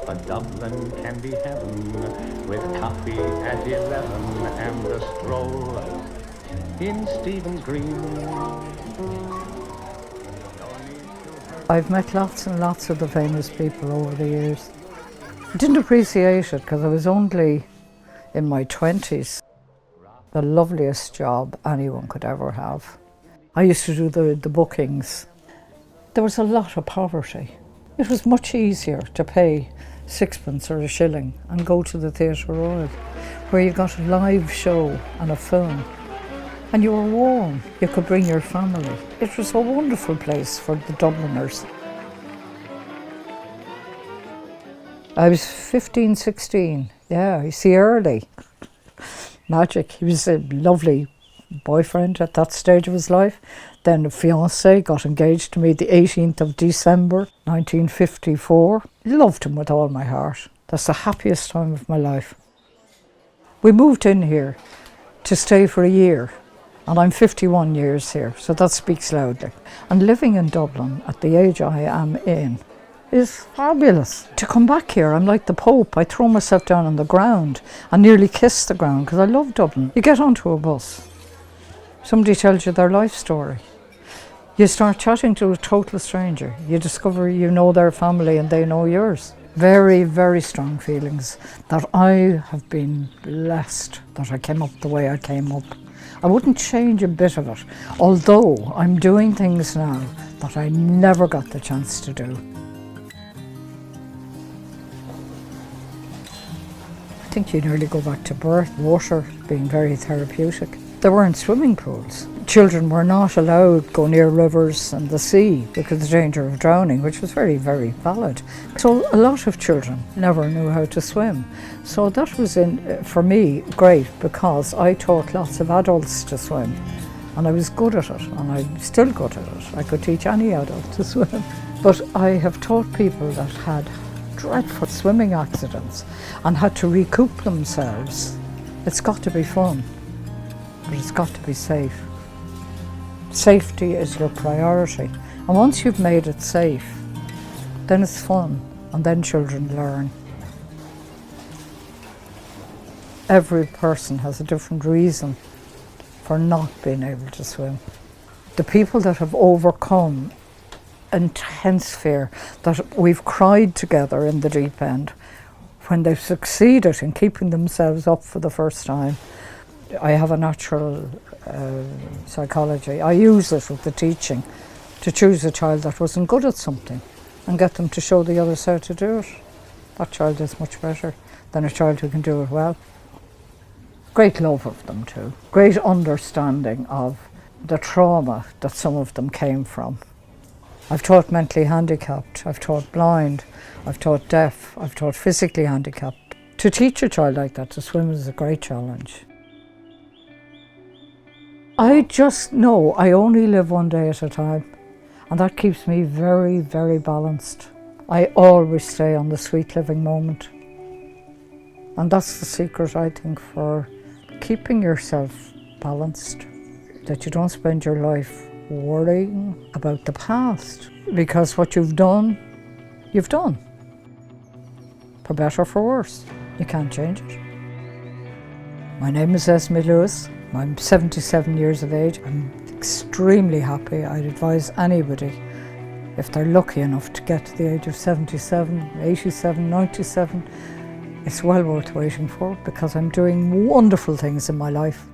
but Dublin can be heaven with coffee at 11 and a stroll in Stephen's Green. I've met lots and lots of the famous people over the years. I didn't appreciate it because I was only in my 20s. The loveliest job anyone could ever have. I used to do the bookings. There was a lot of poverty. It was much easier to pay sixpence or a shilling and go to the Theatre Royal, where you got a live show and a film. And you were warm, you could bring your family. It was a wonderful place for the Dubliners. I was 15, 16, yeah, you see, early. Magic. He was a lovely boyfriend at that stage of his life. Then a fiancé, got engaged to me the 18th of December 1954. Loved him with all my heart. That's the happiest time of my life. We moved in here to stay for a year, and I'm 51 years here, so that speaks loudly. And living in Dublin at the age I am in is fabulous. To come back here, I'm like the Pope. I throw myself down on the ground and nearly kiss the ground because I love Dublin. You get onto a bus, somebody tells you their life story. You start chatting to a total stranger. You discover you know their family and they know yours. Very, very strong feelings that I have been blessed that I came up the way I came up. I wouldn't change a bit of it, although I'm doing things now that I never got the chance to do. I think you nearly go back to birth, water being very therapeutic. There weren't swimming pools. Children were not allowed to go near rivers and the sea because of the danger of drowning, which was very, very valid. So a lot of children never knew how to swim. So that was, for me, great because I taught lots of adults to swim and I was good at it and I'm still good at it. I could teach any adult to swim. But I have taught people that had dreadful swimming accidents and had to recoup themselves. It's got to be fun, but it's got to be safe. Safety is your priority, and once you've made it safe, then it's fun, and then children learn. Every person has a different reason for not being able to swim. The people that have overcome intense fear, that we've cried together in the deep end, when they've succeeded in keeping themselves up for the first time. I have a natural psychology. I use it with the teaching to choose a child that wasn't good at something and get them to show the others how to do it. That child is much better than a child who can do it well. Great love of them too. Great understanding of the trauma that some of them came from. I've taught mentally handicapped, I've taught blind, I've taught deaf, I've taught physically handicapped. To teach a child like that to swim is a great challenge. I just know I only live one day at a time, and that keeps me very, very balanced. I always stay on the sweet living moment. And that's the secret, I think, for keeping yourself balanced, that you don't spend your life worrying about the past, because what you've done, you've done. For better or for worse, you can't change it. My name is Esme Lewis. I'm 77 years of age. I'm extremely happy. I'd advise anybody, if they're lucky enough to get to the age of 77, 87, 97, it's well worth waiting for because I'm doing wonderful things in my life.